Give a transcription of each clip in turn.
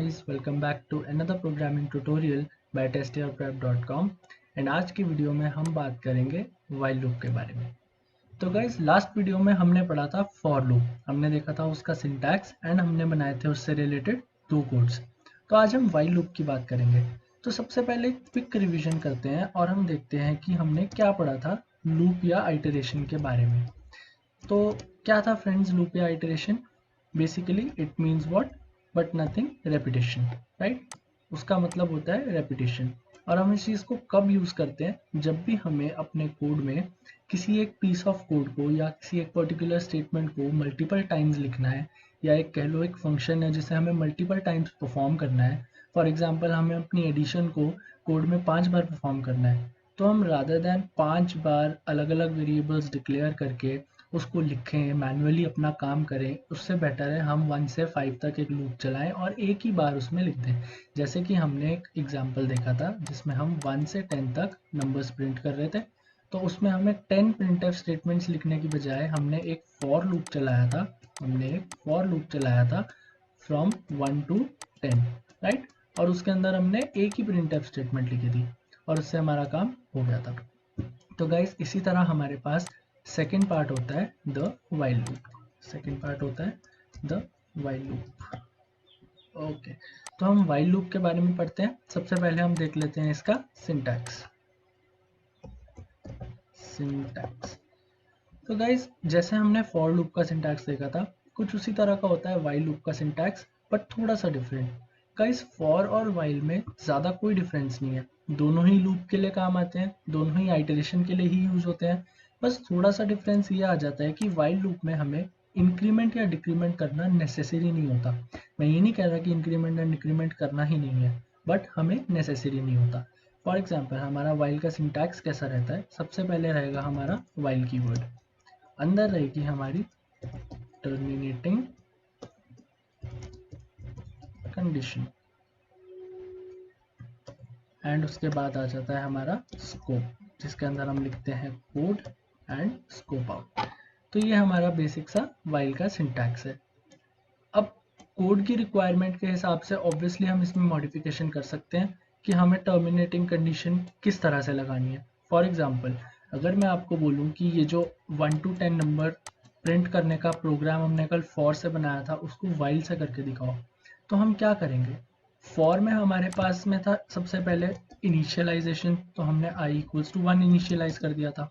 guys, welcome back to another programming tutorial by testyourprep.com and आज की video में हम बात करेंगे while लूप के बारे में। तो गाइज लास्ट वीडियो में हमने पढ़ा था फॉर लूप, हमने देखा था उसका सिंटैक्स एंड हमने बनाए थे उससे रिलेटेड दो कोड्स। तो आज हम while लूप की बात करेंगे। तो सबसे पहले क्विक रिवीजन करते हैं और हम देखते हैं कि हमने क्या पढ़ा था लूप या आइटरेशन के बारे में। तो क्या था फ्रेंड्स लूप या iteration? Basically it means what but nothing repetition, right. उसका मतलब होता है रेपिटेशन। और हम इस चीज़ को कब यूज़ करते हैं? जब भी हमें अपने कोड में किसी एक पीस ऑफ कोड को या किसी एक पर्टिकुलर स्टेटमेंट को मल्टीपल टाइम्स लिखना है, या एक कह लो एक फंक्शन है जिसे हमें मल्टीपल टाइम्स परफॉर्म करना है। फॉर एग्जाम्पल हमें अपनी एडिशन को कोड में 5 बार परफॉर्म करना है, तो हम रादर दैन 5 बार अलग अलग वेरिएबल्स डिक्लेयर करके उसको लिखें, मैन्युअली अपना काम करें, उससे बेटर है हम 1 से 5 तक एक लूप चलाएं और एक ही बार उसमें लिख दें। जैसे कि हमने एक एग्जांपल देखा था जिसमें हम 1 से 10 तक नंबर्स प्रिंट कर रहे थे, तो उसमें हमें 10 प्रिंटफ स्टेटमेंट्स लिखने की बजाय हमने एक फॉर लूप चलाया था फ्रॉम 1 to 10, राइट। और उसके अंदर हमने एक ही प्रिंटफ स्टेटमेंट लिखी थी और उससे हमारा काम हो गया था। तो गाइस इसी तरह हमारे पास सेकेंड पार्ट होता है द वाइल लूप। ओके, तो हम वाइल लूप के बारे में पढ़ते हैं। सबसे पहले हम देख लेते हैं इसका सिंटैक्स। तो गाइस जैसे हमने फॉर लूप का सिंटैक्स देखा था, कुछ उसी तरह का होता है वाइल लूप का सिंटैक्स, बट थोड़ा सा डिफरेंट। गाइस फॉर और वाइल में ज़्यादा कोई डिफरेंस नहीं है, दोनों ही लूप के लिए काम आते हैं, दोनों ही आइटरेशन के लिए ही यूज होते हैं। बस थोड़ा सा डिफरेंस ये आ जाता है कि वाइल लूप में हमें इंक्रीमेंट या डिक्रीमेंट करना नेसेसरी नहीं होता। मैं ये नहीं कह रहा कि इंक्रीमेंट एंड डिक्रीमेंट करना ही नहीं है, बट हमें नेसेसरी नहीं होता। फॉर एग्जाम्पल हमारा वाइल का सिंटैक्स कैसा रहता है? सबसे पहले रहेगा हमारा वाइल कीवर्ड, अंदर रहेगी हमारी टर्मिनेटिंग कंडीशन, एंड उसके बाद आ जाता है हमारा स्कोप, जिसके अंदर हम लिखते हैं कोड एंड स्कोप आउट। तो ये हमारा बेसिक सा वाइल का सिंटैक्स है। अब कोड की रिक्वायरमेंट के हिसाब से ऑब्वियसली हम इसमें मॉडिफिकेशन कर सकते हैं कि हमें टर्मिनेटिंग कंडीशन किस तरह से लगानी है। फॉर एग्जाम्पल अगर मैं आपको बोलूँ कि ये जो 1 to 10 नंबर प्रिंट करने का प्रोग्राम हमने कल फॉर से बनाया था उसको वाइल से करके दिखाओ, तो हम क्या करेंगे? फॉर में हमारे पास में था सबसे पहले इनिशियलाइजेशन, तो हमने i इक्वल्स टू 1 इनिशियलाइज कर दिया था।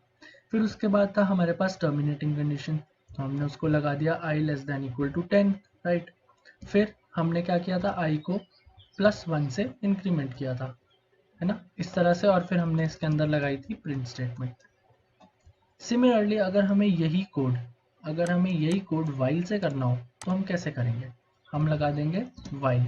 फिर उसके बाद था हमारे पास टर्मिनेटिंग कंडीशन, तो हमने उसको लगा दिया i less than equal to 10, right. फिर हमने क्या किया था, i को +1 से इंक्रीमेंट किया था, है ना, इस तरह से। और फिर हमने इसके अंदर लगाई थी प्रिंट स्टेटमेंट। सिमिलरली अगर हमें यही कोड वाइल से करना हो तो हम कैसे करेंगे? हम लगा देंगे वाइल,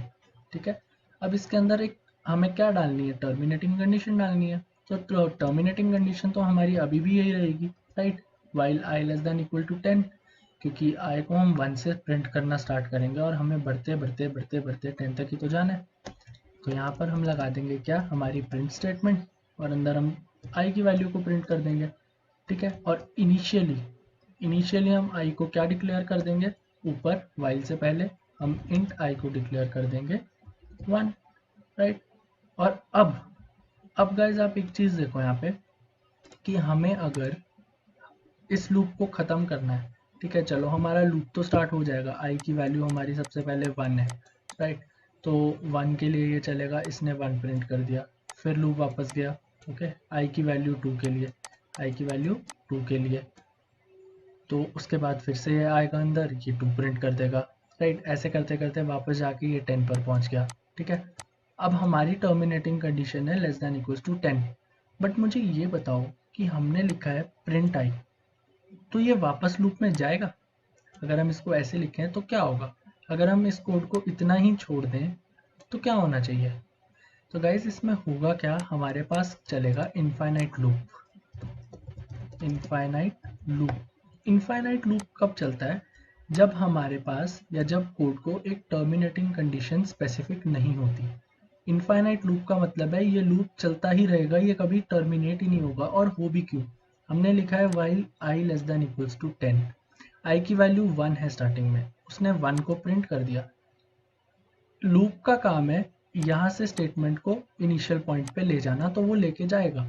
ठीक है। अब इसके अंदर एक हमें क्या डालनी है? टर्मिनेटिंग कंडीशन डालनी है। तो टर्मिनेटिंग कंडीशन तो हमारी अभी भी यही रहेगी, right, while i less than equal to 10, क्योंकि i को हम 1 से प्रिंट करना स्टार्ट करेंगे और हमें बढ़ते 10 तक ही तो जाना है। तो यहाँ पर हम लगा देंगे क्या, हमारी प्रिंट स्टेटमेंट, और अंदर हम i की वैल्यू को प्रिंट कर देंगे, ठीक है। और इनिशियली हम i को क्या डिक्लेयर कर देंगे? ऊपर वाइल से पहले हम इंट i को डिक्लेयर कर देंगे 1, राइट। और अब गाइज आप एक चीज देखो यहाँ पे कि हमें अगर इस लूप को खत्म करना है, ठीक है, चलो हमारा लूप तो स्टार्ट हो जाएगा, i की वैल्यू हमारी सबसे पहले 1 है, राइट। तो 1 के लिए ये चलेगा, इसने 1 प्रिंट कर दिया, फिर लूप वापस गया, ओके, i की वैल्यू 2 के लिए, तो उसके बाद फिर से ये आएगा अंदर, ये 2 प्रिंट कर देगा, राइट। ऐसे करते करते वापस जाके ये 10 पर पहुंच गया, ठीक है। अब हमारी टर्मिनेटिंग कंडीशन है less than equals to 10, but मुझे ये बताओ कि हमने लिखा है प्रिंट आई, तो ये वापस लूप में जाएगा? अगर हम इसको ऐसे लिखें तो क्या होगा? अगर हम इस कोड को इतना ही छोड़ दें तो क्या होना चाहिए? तो गाइज इसमें होगा क्या, हमारे पास चलेगा इनफाइनाइट लूप कब चलता है? जब हमारे पास या जब कोड को एक टर्मिनेटिंग कंडीशन स्पेसिफिक नहीं होती। इनफाइनाइट लूप का मतलब है ये लूप चलता ही रहेगा, ये कभी टर्मिनेट ही नहीं होगा। और हो भी क्यों? हमने लिखा है while i less than equals to 10, i की वैल्यू 1 है स्टार्टिंग में, उसने 1 को प्रिंट कर दिया, लूप का काम है यहाँ से स्टेटमेंट को इनिशियल पॉइंट पे ले जाना, तो वो लेके जाएगा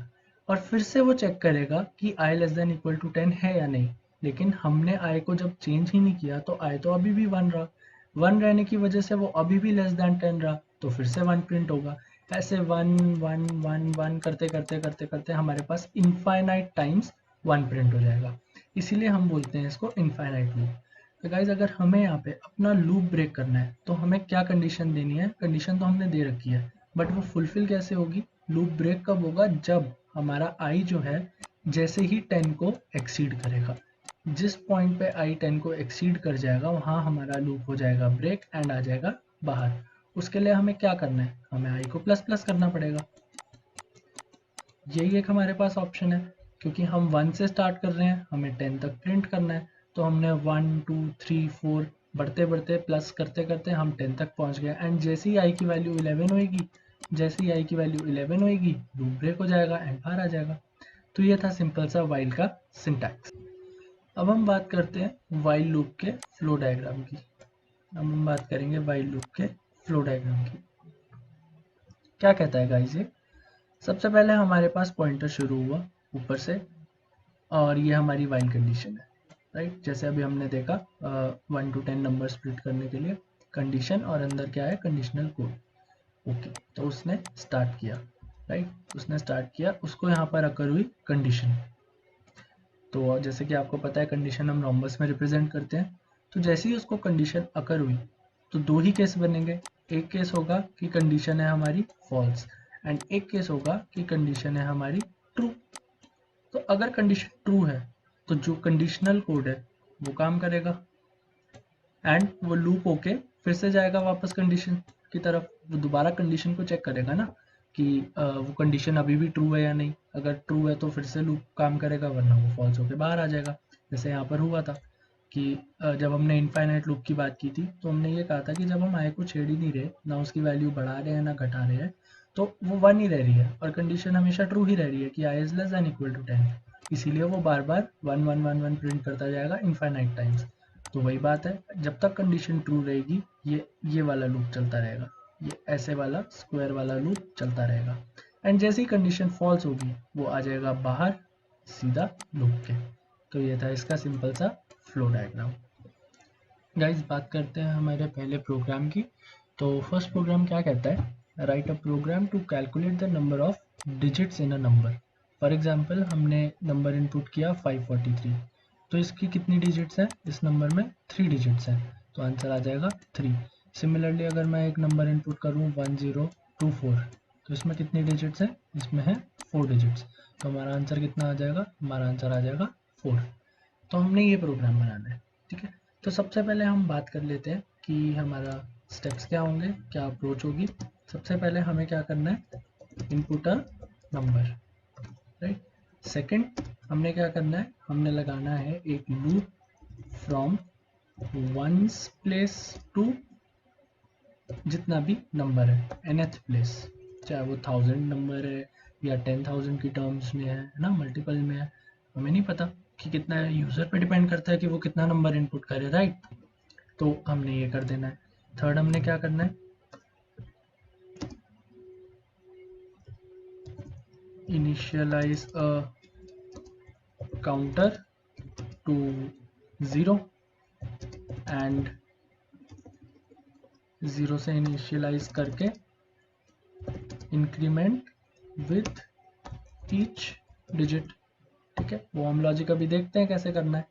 और फिर से वो चेक करेगा कि i less than equal to 10 है या नहीं। लेकिन हमने i को जब चेंज ही नहीं किया तो i तो अभी भी 1 रहा, 1 रहने की वजह से वो अभी भी लेस देन 10 रहा, तो फिर से 1 प्रिंट होगा। ऐसे 1 1 1 1 करते करते करते करते हमारे पास इनफाइनाइट टाइम्स 1 प्रिंट हो जाएगा, इसीलिए हम बोलते हैं इसको इनफाइनाइट लूप। तो गाइज अगर हमें यहाँ पे अपना लूप ब्रेक करना है तो हमें क्या कंडीशन देनी है, कंडीशन तो हमने दे रखी है बट वो फुलफिल कैसे होगी। लूप ब्रेक कब होगा, जब हमारा i जो है जैसे ही 10 को एक्सीड करेगा, जिस पॉइंट पे i 10 को एक्सीड कर जाएगा वहां हमारा लूप हो जाएगा ब्रेक एंड आ जाएगा बाहर। उसके लिए हमें क्या करना है, हमें i को प्लस प्लस करना पड़ेगा। यही एक हमारे पास ऑप्शन है, क्योंकि हम 1 से स्टार्ट कर रहे हैं, हमें 10 तक प्रिंट करना है, तो हमने 1 2 3 4 बढ़ते बढ़ते प्लस करते करते हम 10 तक पहुंच गए। एंड जैसे ही i की वैल्यू 11 होएगी, जैसे ही i की वैल्यू 11 होएगी लूप ब्रेक हो जाएगा एंड बाहर आ जाएगा। तो ये था सिंपल सा व्हाइल का सिंटैक्स। अब हम बात करते हैं व्हाइल लूप के फ्लो डायग्राम की। अब हम बात करेंगे व्हाइल लूप के फ्लो डायग्राम की। क्या कहता है गाइस ये, सबसे पहले हमारे पास पॉइंटर शुरू हुआ ऊपर से और ये हमारी व्हाइल कंडीशन है, राइट। जैसे अभी हमने देखा 1 to 10 नंबर स्प्लिट करने के लिए कंडीशन और अंदर क्या है, कंडीशनल कोड। ओके, तो उसने स्टार्ट किया, राइट, उसने स्टार्ट किया, उसको यहाँ पर अकर हुई कंडीशन। तो जैसे कि आपको पता है कंडीशन हम रोम्बस में रिप्रेजेंट करते हैं, तो जैसे ही उसको कंडीशन अकर हुई तो दो ही केस बनेंगे। एक केस होगा कि कंडीशन है हमारी फॉल्स एंड एक केस होगा कि कंडीशन है हमारी ट्रू। तो अगर कंडीशन ट्रू है तो जो कंडीशनल कोड है वो काम करेगा एंड वो लूप होके फिर से जाएगा वापस कंडीशन की तरफ। वो दोबारा कंडीशन को चेक करेगा ना कि वो कंडीशन अभी भी ट्रू है या नहीं। अगर ट्रू है तो फिर से लूप काम करेगा, वरना वो फॉल्स होके बाहर आ जाएगा। जैसे यहाँ पर हुआ था कि जब हमने इनफाइनाइट लूप की बात की थी तो हमने ये कहा था कि जब हम i को छेड़ ही नहीं रहे, ना उसकी वैल्यू बढ़ा रहे हैं ना घटा रहे हैं, तो वो 1 ही रह रही है और कंडीशन हमेशा ट्रू ही रह रही है कि i is less than equal to 10। इसीलिए वो बार बार 1 1 1 1 प्रिंट करता जाएगा इनफाइनाइट टाइम्स। तो वही बात है, जब तक कंडीशन ट्रू रहेगी ये वाला लूप चलता रहेगा, ये ऐसे वाला स्क्वायर वाला लूप चलता रहेगा। एंड जैसे ही कंडीशन फॉल्स होगी वो आ जाएगा बाहर सीधा लूप के। तो ये था इसका सिंपल सा फ्लो डायग्राम। गाइस बात करते हैं हमारे पहले प्रोग्राम की। तो फर्स्ट प्रोग्राम क्या कहता है, write a program to calculate the number of digits in a number. For example हमने नंबर इनपुट किया 543, तो इसकी कितनी डिजिट्स हैं, इस नंबर में 3 डिजिट्स हैं, तो आंसर आ जाएगा 3। सिमिलरली अगर मैं एक नंबर इनपुट करूँ 1024, तो इसमें कितनी डिजिट्स हैं, इसमें है 4 डिजिट्स, तो हमारा आंसर कितना आ जाएगा, हमारा आंसर आ जाएगा 4। तो हमने ये प्रोग्राम बनाना है, ठीक है। तो सबसे पहले हम बात कर लेते हैं कि हमारा स्टेप्स क्या होंगे, क्या अप्रोच होगी। सबसे पहले हमें क्या करना है, input a number, right. Second हमने क्या करना है, हमने लगाना है एक loop from ones place to जितना भी नंबर है nth प्लेस, चाहे वो 1000 नंबर है या 10,000 की टर्म्स में है ना, मल्टीपल में है, हमें नहीं पता कि कितना है, यूजर पे डिपेंड करता है कि वो कितना नंबर इनपुट करे, राइट। तो हमने ये कर देना है। थर्ड हमने क्या करना है, initialize a counter to 0 and 0 से इनिशियलाइज करके इंक्रीमेंट विथ ईच डिजिट, ठीक है। वो हम लॉजिक अभी देखते हैं कैसे करना है।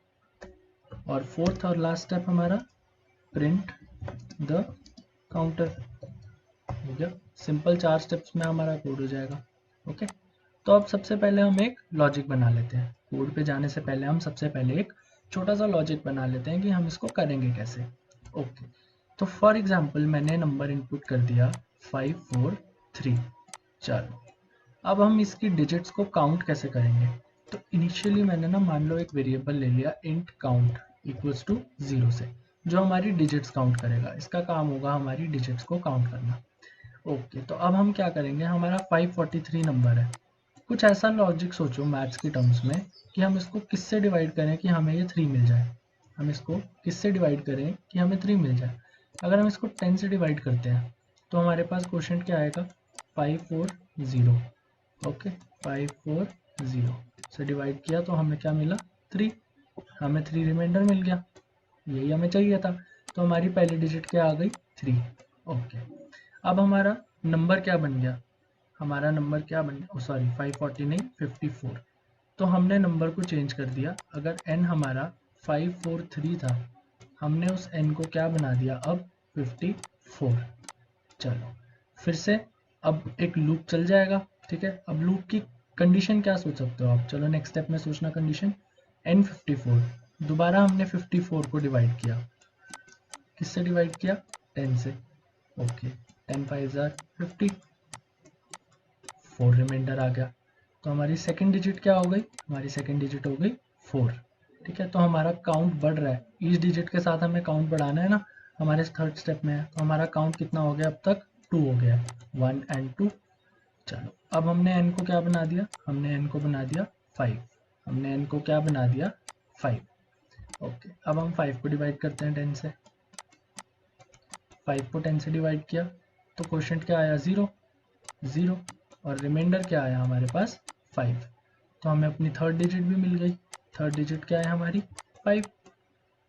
और फोर्थ और लास्ट स्टेप हमारा प्रिंट द काउंटर, हो गया। सिंपल 4 स्टेप्स में हमारा कोड हो जाएगा, ओके। तो अब सबसे पहले हम एक लॉजिक बना लेते हैं। कोड पे जाने से पहले हम सबसे पहले एक छोटा सा लॉजिक बना लेते हैं कि हम इसको करेंगे कैसे, ओके। तो फॉर एग्जांपल मैंने नंबर इनपुट कर दिया 543, चलो अब हम इसकी डिजिट्स को काउंट कैसे करेंगे। तो इनिशियली मैंने ना मान लो एक वेरिएबल ले लिया इंट काउंट इक्वल्स टू 0 से, जो हमारी डिजिट्स काउंट करेगा। इसका काम होगा हमारी डिजिट्स को काउंट करना, ओके। तो अब हम क्या करेंगे, हमारा 543 नंबर है, कुछ ऐसा लॉजिक सोचो मैथ्स की टर्म्स में कि हम इसको किससे डिवाइड करें कि हमें ये 3 मिल जाए। हम इसको किससे डिवाइड करें कि हमें 3 मिल जाए। अगर हम इसको 10 से डिवाइड करते हैं तो हमारे पास क्वोशिएंट क्या आएगा 540। ओके 540 से डिवाइड किया तो हमें क्या मिला 3, हमें 3 रिमाइंडर मिल गया, यही हमें चाहिए था। तो हमारी पहली डिजिट क्या आ गई 3। ओके अब हमारा नंबर क्या बन गया, हमारा नंबर क्या बन गया, सॉरी 540 नहीं 54। तो हमने नंबर को चेंज कर दिया। अगर n हमारा 543 था, हमने उस n को क्या बना दिया अब 54। चलो फिर से अब एक लूप चल जाएगा, ठीक है। अब लूप की कंडीशन क्या सोच सकते हो आप, चलो नेक्स्ट स्टेप में सोचना कंडीशन। n 54, दोबारा हमने 54 को डिवाइड किया, किससे डिवाइड किया 10 से। ओके 10 5 50, 4 रिमाइंडर आ गया। तो हमारी सेकंड डिजिट क्या हो गई, हमारी सेकंड डिजिट हो गई 4, ठीक है। तो हमारा काउंट बढ़ रहा है, ईच डिजिट के साथ हमें काउंट बढ़ाना है ना, हमारे थर्ड स्टेप में है। तो हमारा काउंट कितना हो गया अब तक 2 हो गया, 1 and 2। चलो अब हमने n को क्या बना दिया, हमने n को बना दिया 5, हमने n को क्या बना दिया 5। ओके अब हम 5 को डिवाइड करते हैं 10 से, 5 को 10 से डिवाइड किया तो क्वोशिएंट क्या आया 0 0, और रिमाइंडर क्या आया हमारे पास 5। तो हमें अपनी थर्ड डिजिट भी मिल गई, थर्ड डिजिट क्या है हमारी 5।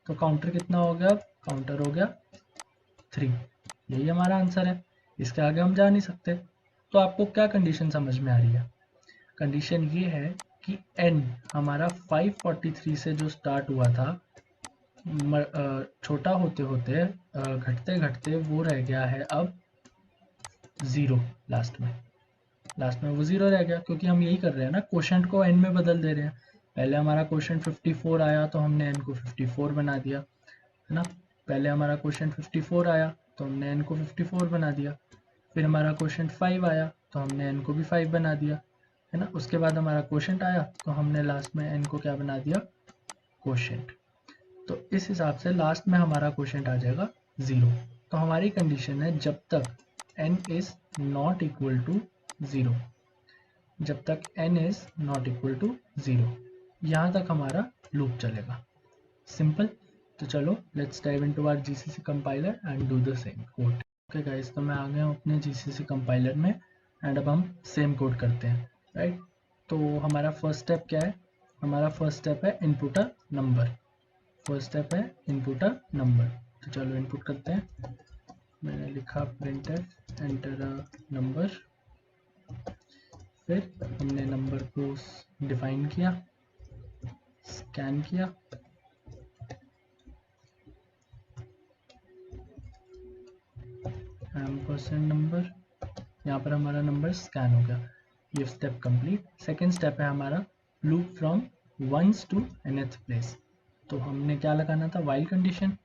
तो काउंटर कितना हो गया, अब काउंटर हो गया 3, यही हमारा आंसर है, इसके आगे हम जा नहीं सकते। तो आपको क्या कंडीशन समझ में आ रही है, कंडीशन ये है कि n हमारा 543 से जो स्टार्ट हुआ था, छोटा होते होते घटते घटते वो रह गया है अब 0, लास्ट में वो 0 रह गया, क्योंकि हम यही कर रहे हैं ना, क्वोशिएंट को n में बदल दे रहे हैं। पहले हमारा क्वोशिएंट 54 आया तो हमने n को 54 बना दिया, है ना। पहले हमारा क्वोशिएंट 54 आया तो हमने n को 54 बना दिया, फिर हमारा क्वोशिएंट 5 आया तो हमने n को भी 5 बना दिया, है ना। उसके बाद हमारा क्वोशिएंट आया तो हमने लास्ट में n को क्या बना दिया क्वोशिएंट। तो इस हिसाब से लास्ट में हमारा क्वोशिएंट आ जाएगा 0। तो हमारी कंडीशन है जब तक n is not equal to 0, जब तक n is not equal to 0, यहाँ तक हमारा लूप चलेगा। सिंपल। तो चलो let's dive into our GCC compiler and do the same code. Okay guys, तो मैं आ गया हूँ अपने जीसीसी कंपाइलर में एंड अब हम सेम कोड करते हैं, राइट। तो हमारा फर्स्ट स्टेप क्या है, हमारा फर्स्ट स्टेप है input a number, first step है इनपुट अ नंबर। तो चलो इनपुट करते हैं। मैंने लिखा printf एंटर अ नंबर, फिर हमने नंबर को डिफाइन किया, स्कैन किया, एम्परसेंड नंबर, यहाँ पर हमारा नंबर स्कैन हो गया, ये स्टेप कंप्लीट। सेकेंड स्टेप है हमारा loop from ones to nth place. तो हमने क्या लगाना था वाइल कंडीशन,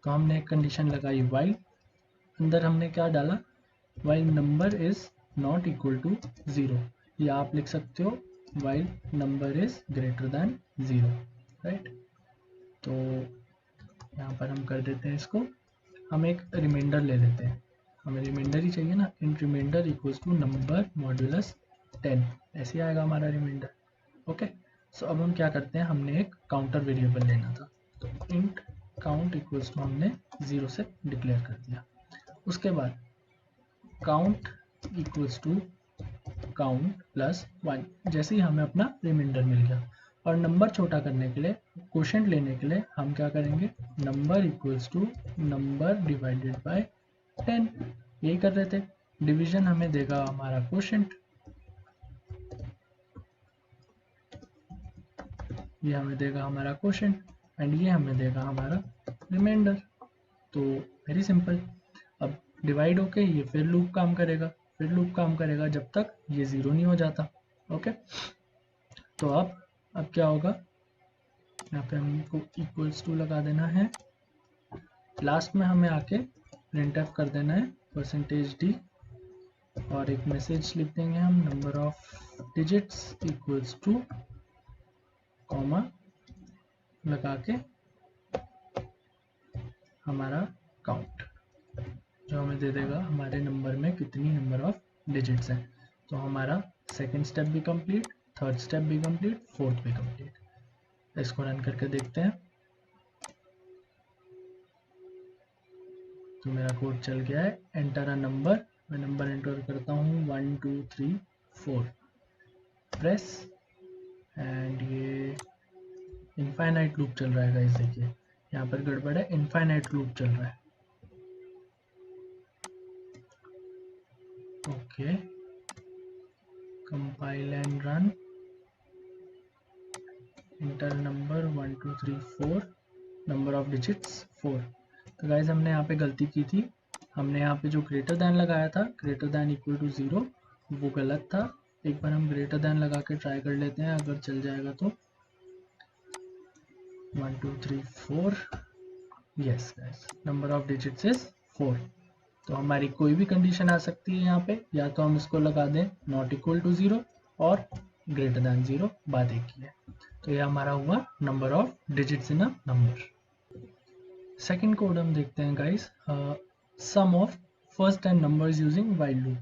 तो हमने एक कंडीशन लगाई वाइल, अंदर हमने क्या डाला while number is not equal to 0, या आप लिख सकते हो while number is greater than 0, right. तो यहाँ पर हम कर देते हैं इसको, हम एक रिमाइंडर ले लेते हैं, हमें रिमाइंडर ही चाहिए ना, इन remainder equals to number modulus 10, ऐसे आएगा हमारा रिमाइंडर। ओके सो अब हम क्या करते हैं, हमने एक काउंटर वेरिएबल लेना था, तो इंट काउंट इक्वल्स टू हमने 0 से डिक्लेयर कर दिया। उसके बाद count equals to count plus 1, जैसे ही हमें अपना रिमाइंडर मिल गया। और नंबर छोटा करने के लिए, क्वोशिएंट लेने के लिए हम क्या करेंगे, number equals to number divided by 10, यही कर रहे थे। डिवीजन हमें देगा हमारा क्वोशिएंट, ये हमें देगा हमारा क्वोशिएंट एंड ये हमें देगा हमारा रिमाइंडर। तो वेरी सिंपल। अब डिवाइड होके ये फिर लूप काम करेगा, फिर लूप काम करेगा जब तक ये 0 नहीं हो जाता। ओके तो अब क्या होगा, यहाँ पे हमको इक्वल्स टू लगा देना है, लास्ट में हमें आके printf कर देना है %d, और एक मैसेज लिख देंगे हम number of digits equals two comma लगा के हमारा काउंट, जो हमें दे देगा हमारे नंबर में कितनी नंबर ऑफ डिजिट्स हैं। तो हमारा सेकंड स्टेप भी कंप्लीट, थर्ड स्टेप भी कंप्लीट, फोर्थ भी कंप्लीट। इसको रन करके देखते हैं। तो मेरा कोड चल गया है। एंटर अ नंबर, मैं नंबर एंटर करता हूँ 1 2 3 4, प्रेस, एंड ये इनफाइनाइट लूप चल रहा है गाइस। देखिए यहाँ पर गड़बड़ है, इनफाइनाइट लूप चल रहा है। Okay, compile and run, enter number 1 2 3 4, number of digits 4। तो गाइज हमने यहाँ पे गलती की थी, हमने यहाँ पे जो ग्रेटर दैन लगाया था, ग्रेटर दैन इक्वल टू 0, वो गलत था। एक बार हम ग्रेटर दैन लगा के ट्राई कर लेते हैं, अगर चल जाएगा तो। 1 2 3 4, yes guys, number of digits is 4। तो हमारी कोई भी कंडीशन आ सकती है यहाँ पे, या तो हम इसको लगा दें नॉट इक्वल टू 0 और ग्रेटर दैन 0, बात एक ही है। तो ये हमारा हुआ number of digits in a number. Second code हम देखते हैं guys, sum of first and numbers using while loop.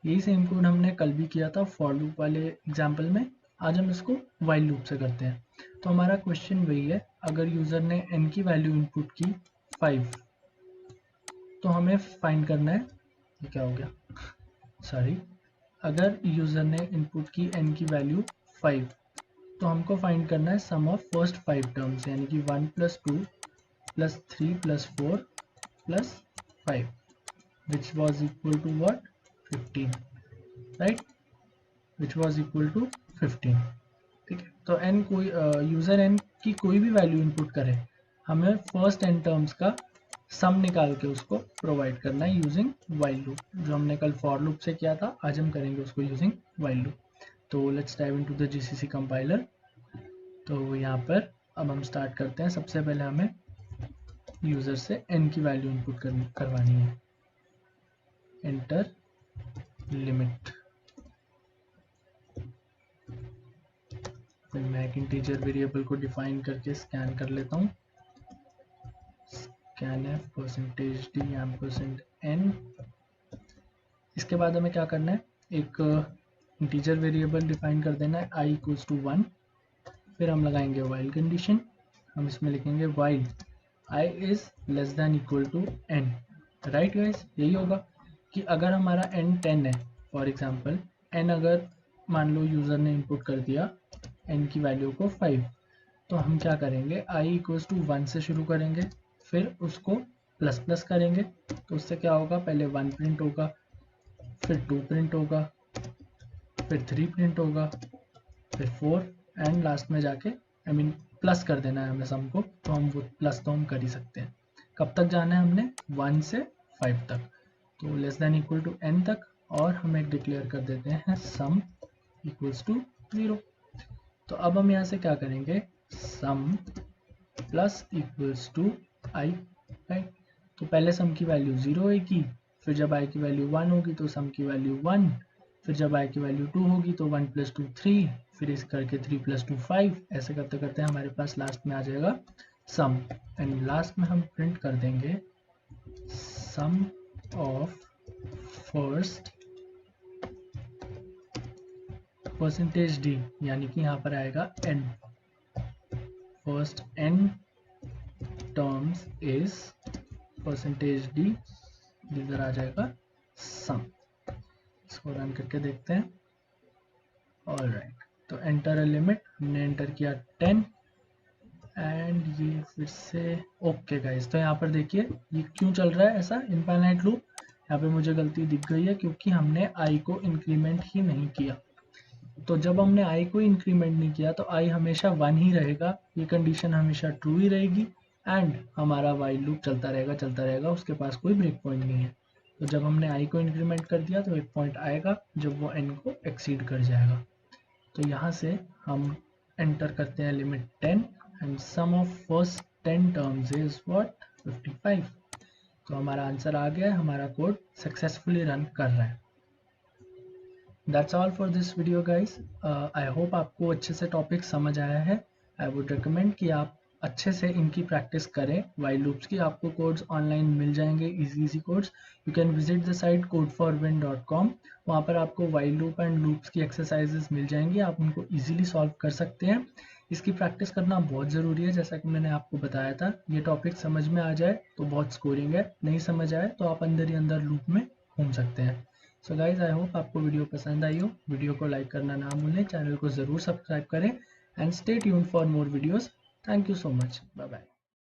यही सेम कोड हमने कल भी किया था फॉर लूप वाले एग्जाम्पल में, आज हम इसको व्हाइल लूप से करते हैं। तो हमारा क्वेश्चन वही है, अगर यूजर ने n की वैल्यू इनपुट की 5, तो हमें फाइंड करना है, ये क्या हो गया, सॉरी, अगर यूजर ने इनपुट की n की वैल्यू 5, तो हमको फाइंड करना है सम ऑफ फर्स्ट 5 टर्म्स, यानी कि 1 + 2 + 3 + 4 + 5, which was equal to what, 15, right, which was equal to 15। ठीक है, तो n कोई यूजर n की कोई भी वैल्यू इनपुट करे, हमें फर्स्ट n टर्म्स का सम निकाल के उसको प्रोवाइड करना है यूजिंग व्हाइल लूप। जो हमने कल फॉर लूप से किया था, आज हम करेंगे उसको यूजिंग व्हाइल लूप। तो let's dive into the GCC compiler. तो यहाँ पर अब हम स्टार्ट करते हैं। सबसे पहले हमें यूजर से n की वैल्यू इनपुट करवानी है। एंटर लिमिट, फिर मैं एक इंटीजर वेरिएबल को डिफाइन करके स्कैन कर लेता हूँ। scanf %d %n। इसके बाद हमें क्या करना है, एक इंटीजर वेरिएबल डिफाइन कर देना है i = 1। फिर हम लगाएंगे व्हाइल कंडीशन, हम इसमें लिखेंगे while i is less than equal to n। Right guys, यही होगा कि अगर हमारा n 10 है, फॉर एग्जांपल n अगर मान लो यूजर ने इनपुट कर दिया n की वैल्यू को 5, तो हम क्या करेंगे, i = 1 से शुरू करेंगे, फिर उसको प्लस प्लस करेंगे। तो उससे क्या होगा, पहले 1 प्रिंट होगा, फिर 2 प्रिंट होगा, फिर 3 प्रिंट होगा, फिर 4, एंड लास्ट में जाके प्लस कर देना है हमें सम को। तो हम वो प्लस तो हम कर ही सकते हैं। कब तक जाना है हमने, 1 से 5 तक, तो less than equal to n तक, और हम एक डिक्लेयर कर देते हैं सम = 0। तो अब हम यहाँ से क्या करेंगे, sum plus equals to i, right. तो पहले सम की वैल्यू 0 होगी, फिर जब i की वैल्यू 1 होगी तो सम की वैल्यू 1, फिर जब i की वैल्यू 2 होगी तो 1 + 2 3, फिर इस करके 3 + 2 5, ऐसे करते करते हमारे पास लास्ट में आ जाएगा सम। एंड लास्ट में हम प्रिंट कर देंगे सम ऑफ फर्स्ट %d, यानी कि यहाँ पर आएगा n, first n terms is %d, इधर आ जाएगा सम। इसको रन करके देखते हैं। ऑलराइट, तो एंटर अ लिमिट, हमने एंटर किया 10, एंड ये फिर से ओके गाइस। तो यहाँ पर देखिए ये क्यों चल रहा है ऐसा इनफाइनाइट लूप, यहाँ पे मुझे गलती दिख गई है क्योंकि हमने i को इंक्रीमेंट ही नहीं किया। तो जब हमने i को इंक्रीमेंट नहीं किया तो i हमेशा 1 ही रहेगा, ये कंडीशन हमेशा ट्रू ही रहेगी, एंड हमारा व्हाइल लूप चलता रहेगा, उसके पास कोई ब्रेक पॉइंट नहीं है। तो जब हमने i को इंक्रीमेंट कर दिया तो एक पॉइंट आएगा जब वो n को एक्सीड कर जाएगा। तो यहाँ से हम एंटर करते हैं limit 10, and sum of first 10 terms is what, 55। तो हमारा आंसर आ गया है, हमारा कोड सक्सेसफुली रन कर रहा है। That's all for this video guys. I hope आपको अच्छे से टॉपिक समझ आया है। I would recommend कि आप अच्छे से इनकी प्रैक्टिस करें। व्हाइल लूप्स की आपको कोड्स ऑनलाइन मिल जाएंगे, easy codes. You can visit the site codeforwin.com। वहाँ पर आपको व्हाइल लूप एंड लूप्स की एक्सरसाइजेस मिल जाएंगी, आप उनको इजीली सॉल्व कर सकते हैं। इसकी प्रैक्टिस करना बहुत ज़रूरी है। जैसा कि मैंने आपको बताया था, ये टॉपिक समझ में आ जाए तो बहुत स्कोरिंग है, नहीं समझ आए तो आप अंदर ही अंदर लूप में घूम सकते हैं। सो गाइज, आई होप आपको वीडियो पसंद आई हो। वीडियो को लाइक करना ना भूलें, चैनल को ज़रूर सब्सक्राइब करें and stay tuned for more videos. Thank you so much, bye bye.